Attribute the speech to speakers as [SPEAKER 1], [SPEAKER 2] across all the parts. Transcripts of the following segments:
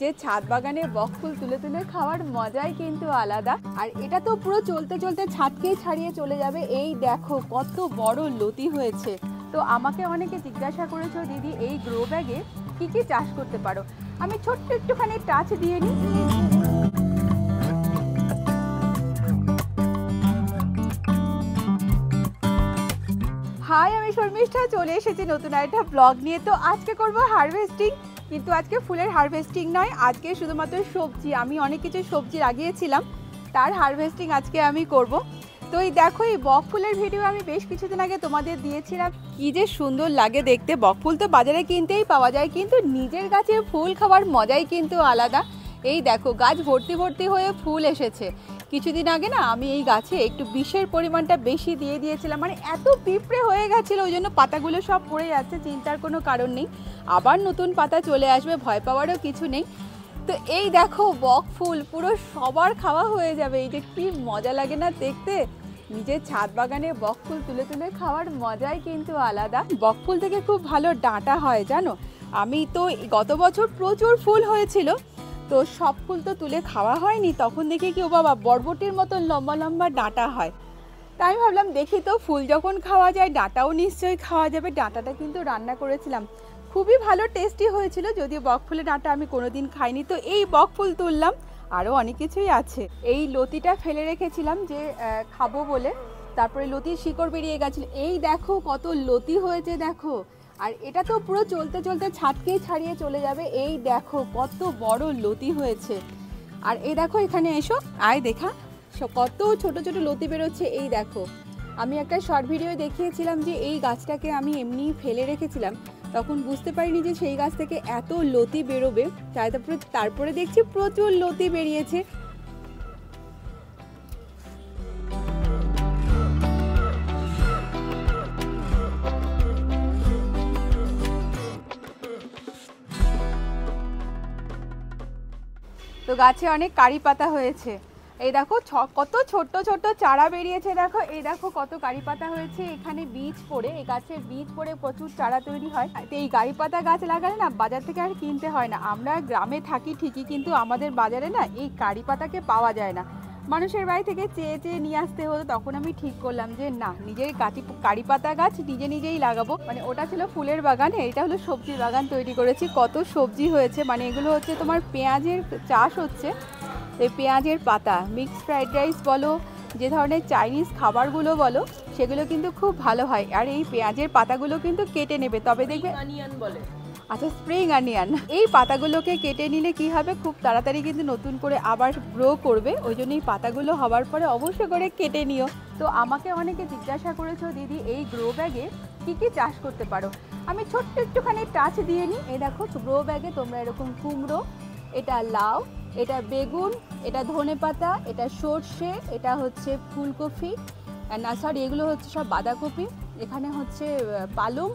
[SPEAKER 1] নিজের ছাদ বাগানে বকফুল তুলে তুলে খাওয়ার মজাই কিন্তু আলাদা। আর এটা তো পুরো চলতে চলতে ছাদকেই ছাড়িয়ে চলে যাবে। এই দেখো কত বড় লতি হয়েছে। তো আমাকে অনেকে জিজ্ঞাসা করেছো, দিদি এই গ্রো ব্যাগে কি কি চাষ করতে পারো। আমি ছোট্ট একটুখানি টাচ দিয়ে নিই। হাই, আমি শর্মিষ্ঠা, চলে এসেছি নতুন একটা ব্লগ নিয়ে। তো আজকে করব হারভেস্টিং, কিন্তু আজকে ফুলের হারভেস্টিং নয়, আজকে শুধুমাত্র সবজি। আমি অনেক কিছু সবজি লাগিয়েছিলাম, তার হারভেস্টিং আজকে আমি করব। তো এই দেখো, এই বক ফুলের ভিডিও আমি বেশ কিছুদিন আগে তোমাদের দিয়েছিলাম। কি যে সুন্দর লাগে দেখতে। বক ফুল তো বাজারে কিনতেই পাওয়া যায়, কিন্তু নিজের গাছের ফুল খাওয়ার মজাই কিন্তু আলাদা। এই দেখো, গাছ ভর্তি ভর্তি হয়ে ফুল এসেছে। কিছুদিন আগে না আমি এই গাছে একটু বিষের পরিমাণটা বেশি দিয়ে দিয়েছিলাম, মানে এত পিঁপড়ে হয়ে গেছিলো, ওই জন্য পাতাগুলো সব পড়ে যাচ্ছে। চিন্তার কোনো কারণ নেই, আবার নতুন পাতা চলে আসবে, ভয় পাওয়ারও কিছু নেই। তো এই দেখো, বক ফুল পুরো সবার খাওয়া হয়ে যাবে। এই যে কি মজা লাগে না দেখতে। নিজের ছাদ বাগানে বক ফুল তুলে তুলে খাওয়ার মজাই কিন্তু আলাদা। বক ফুল থেকে খুব ভালো ডাঁটা হয় জানো। আমি তো গত বছর প্রচুর ফুল হয়েছিল, তো সব ফুল তো তুলে খাওয়া হয়নি। তখন দেখি কি, ও বাবা, বরবটির মতন লম্বা লম্বা ডাঁটা হয়। তাই আমি ভাবলাম দেখি তো, ফুল যখন খাওয়া যায় ডাঁটাও নিশ্চয়ই খাওয়া যাবে। ডাঁটাটা কিন্তু রান্না করেছিলাম, খুবই ভালো টেস্টি হয়েছিল। যদিও বক ফুলের ডাঁটা আমি কোনোদিন খাইনি। তো এই বক ফুল তুললাম, আরও অনেক কিছুই আছে। এই লতিটা ফেলে রেখেছিলাম যে খাবো বলে, তারপরে লতির শিকড় বেরিয়ে গেছিলো। এই দেখো কত লতি হয়েছে দেখো। আর এটা তো পুরো চলতে চলতে ছাদকেই ছাড়িয়ে চলে যাবে। এই দেখো কত বড় লতি হয়েছে। আর এই দেখো, এখানে এসো, আয় দেখা, কত ছোট ছোট লতি বেরোচ্ছে। এই দেখো, আমি একটা শর্ট ভিডিও দেখিয়েছিলাম যে এই গাছটাকে আমি এমনি ফেলে রেখেছিলাম, তখন বুঝতে পারিনি যে সেই গাছ থেকে এত লতি বেরোবে। তারপরে দেখছি প্রচুর লতি বেরিয়েছে। তো গাছে অনেক কারি পাতা হয়েছে। এই দেখো কত ছোট ছোট চারা বেরিয়েছে। দেখো, এই দেখো কত কারি পাতা হয়েছে। এখানে বীজ পড়ে, এই গাছের বীজ পড়ে প্রচুর চারা তৈরি হয়। তো এই কারি পাতা গাছ লাগালে না বাজার থেকে আর কিনতে হয় না। আমরা গ্রামে থাকি ঠিকই, কিন্তু আমাদের বাজারে না এই কারি পাতাকে পাওয়া যায় না। মানুষের বাড়ি থেকে চেয়ে চেয়ে নিয়ে আসতে হতো। তখন আমি ঠিক করলাম যে না, নিজের কারি পাতা গাছ নিজেই লাগাবো। মানে ওটা ছিল ফুলের বাগান, এটা হলো সবজির বাগান তৈরি করেছি। কত সবজি হয়েছে, মানে এগুলো হচ্ছে তোমার পেঁয়াজের চাষ হচ্ছে। এই পেঁয়াজের পাতা মিক্স ফ্রাইড রাইস বলো, যে ধরনের চাইনিজ খাবারগুলো বলো, সেগুলো কিন্তু খুব ভালো হয়। আর এই পেঁয়াজের পাতাগুলো কিন্তু কেটে নেবে, তবে দেখবে অনিয়ন বলে। আচ্ছা, স্প্রিং অনিয়ন। এই পাতাগুলোকে কেটে নিলে কি হবে, খুব তাড়াতাড়ি কিন্তু নতুন করে আবার গ্রো করবে। ওই জন্য এই পাতাগুলো হওয়ার পরে অবশ্যই করে কেটে নিও। তো আমাকে অনেকে জিজ্ঞাসা করেছো, দিদি এই গ্রো ব্যাগে কি কি চাষ করতে পারো। আমি ছোট্ট একটুখানি টাচ দিয়ে নিই। এই দেখো, গ্রো ব্যাগে তোমরা এরকম কুমড়ো, এটা লাউ, এটা বেগুন, এটা ধনেপাতা, এটা সর্ষে, এটা হচ্ছে ফুলকপি, না সরি, এগুলো হচ্ছে সব বাঁধাকপি, এখানে হচ্ছে পালং,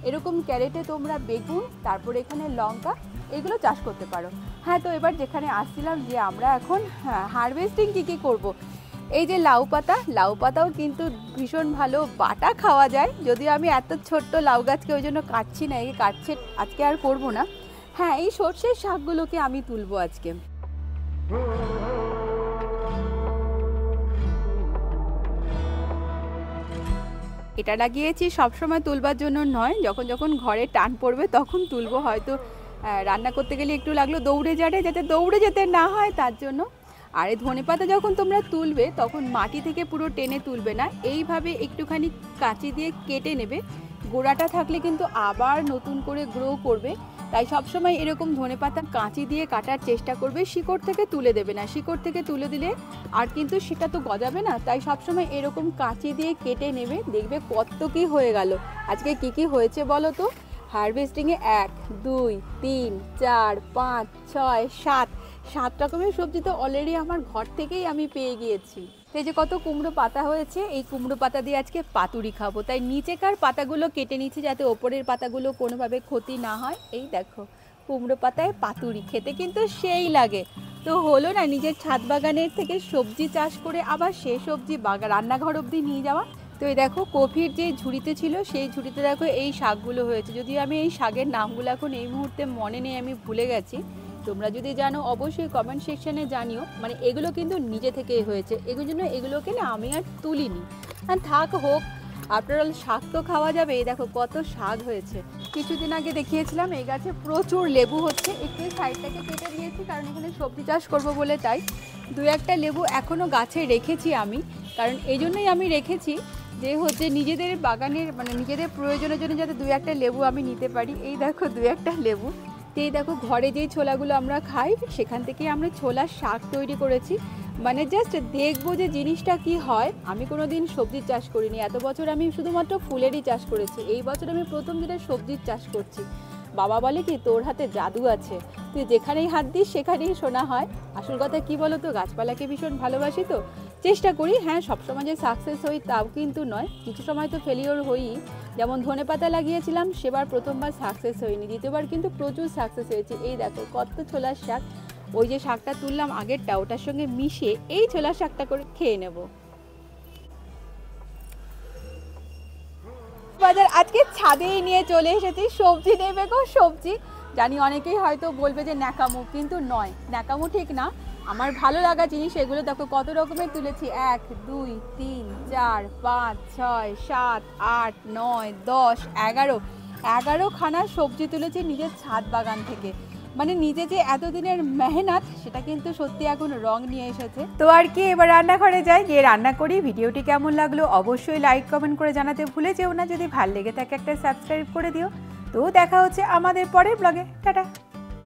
[SPEAKER 1] এরকম ক্যারেটে তোমরা বেগুন, তারপরে এখানে লঙ্কা, এগুলো চাষ করতে পারো। হ্যাঁ, তো এবার যেখানে আসছিলাম যে আমরা এখন হারভেস্টিং কী করব। এই যে লাউ পাতাও কিন্তু ভীষণ ভালো বাটা খাওয়া যায়। যদিও আমি এত ছোট্ট লাউ গাছকে ওই জন্য কাটছি না, এই কাটছে আজকে আর করব না। হ্যাঁ, এই সর্ষের শাকগুলোকে আমি তুলবো আজকে। এটা লাগিয়েছি সবসময় তুলবার জন্য নয়, যখন ঘরে টান পড়বে তখন তুলবো। হয়তো রান্না করতে গেলে একটু লাগলো দৌড়ে যাতে দৌড়ে যেতে না হয় তার জন্য। আর এই ধনেপাতা যখন তোমরা তুলবে তখন মাটি থেকে পুরো টেনে তুলবে না, এইভাবে একটুখানি কাঁচি দিয়ে কেটে নেবে। গোড়াটা থাকলে কিন্তু আবার নতুন করে গ্রো করবে। তাই সবসময় এরকম ধনেপাতা কাঁচি দিয়ে কাটার চেষ্টা করবে, শিকড় থেকে তুলে দেবে না। শিকড় থেকে তুলে দিলে আর কিন্তু সেটা তো গজাবে না। তাই সবসময় এরকম কাঁচি দিয়ে কেটে নেবে, দেখবে কত কি হয়ে গেল। আজকে কি হয়েছে বলো তো হারভেস্টিংয়ে? 1 2 3 4 5 6 7 রকমের সবজি তো অলরেডি আমার ঘর থেকেই আমি পেয়ে গিয়েছি। এই যে কত কুমড়ো পাতা হয়েছে, এই কুমড়ো পাতা দিয়ে আজকে পাতুরি খাবো। তাই নিচেকার পাতাগুলো কেটে নিচ্ছি যাতে ওপরের পাতাগুলো কোনোভাবে ক্ষতি না হয়। এই দেখো, কুমড়ো পাতায় পাতুরি খেতে কিন্তু সেই লাগে। তো হলো না, নিজের ছাদ বাগানের থেকে সবজি চাষ করে আবার সে সবজি রান্নাঘর অবধি নিয়ে যাওয়া। তো এই দেখো, কফির যে ঝুড়িতে ছিল সেই ঝুড়িতে দেখো এই শাকগুলো হয়েছে। যদিও আমি এই শাকের নামগুলো এখন এই মুহূর্তে মনে নেই, আমি ভুলে গেছি। তো তোমরা যদি জানো অবশ্যই কমেন্ট সেকশনে জানিও। মানে এগুলো কিন্তু নিজে থেকেই হয়েছে, এগুলোর জন্য এগুলোকে না আমি আর তুলিনি। আর থাক হোক, আপনারা শাক তো খাওয়া যাবে। এই দেখো কত শাক হয়েছে। কিছুদিন আগে দেখিয়েছিলাম এই গাছে প্রচুর লেবু হচ্ছে, একটু সাইডটাকে কেটে দিয়েছি কারণ এখানে সবজি চাষ করব বলে। তাই দু একটা লেবু এখনও গাছে রেখেছি আমি, কারণ এই জন্যই আমি রেখেছি যে হচ্ছে নিজেদের বাগানের মানে নিজেদের প্রয়োজনের জন্য যাতে দু একটা লেবু আমি নিতে পারি। এই দেখো দু একটা লেবু। এই দেখো ঘরে যেই ছোলাগুলো আমরা খাই সেখান থেকে আমরা ছোলার শাক তৈরি করেছি। মানে জাস্ট দেখবো যে জিনিসটা কি হয়। আমি কোনো দিন সবজির চাষ করিনি, এত বছর আমি শুধুমাত্র ফুলেরই চাষ করেছি। এই বছর আমি প্রথম দিনে সবজির চাষ করছি। বাবা বলে কি তোর হাতে জাদু আছে, তুই যেখানেই হাত দিস সেখানেই শোনা হয়। আসল কথা কি বলো তো, গাছপালাকে ভীষণ ভালোবাসি তো চেষ্টা করি। হ্যাঁ, সবসময় যে সাকসেস হই তাও কিন্তু নয়, কিছু সময় তো ফেলিওর হই। যেমন ধনেপাতা লাগিয়েছিলাম, সেবার প্রথমবার সাকসেস হয়নি, দ্বিতীয়বার কিন্তু প্রচুর সাকসেস হয়েছে। এই দেখো কত ছোলার শাক। ওই যে শাকটা তুললাম আগেরটা, ওটার সঙ্গে মিশিয়ে এই ছোলার শাকটা করে খেয়ে নেব। বাজার আজকে ছাদেই নিয়ে চলে এসেছি, সবজি নেবে গো সবজি। জানি অনেকেই হয়তো বলবে যে ন্যাকামো, কিন্তু নয়, ন্যাকামো ঠিক না। আমার ভালো লাগা জিনিস এগুলো। দেখো কত রকমের তুলেছি, 1 2 3 4 5 6 7 8 9 10 11 খানা সবজি তুলেছি নিজের ছাদ বাগান থেকে। মানে নিজে যে এতদিনের মেহনত সেটা কিন্তু সত্যি এখন রং নিয়ে এসেছে। তো আর কি, এবার রান্নাঘরে যাই, গিয়ে রান্না করি। ভিডিওটি কেমন লাগলো অবশ্যই লাইক কমেন্ট করে জানাতে ভুলে যেও না। যদি ভালো লেগে থাকে একটা সাবস্ক্রাইব করে দিও। তো দেখা হচ্ছে আমাদের পরের ব্লগে। টাটা।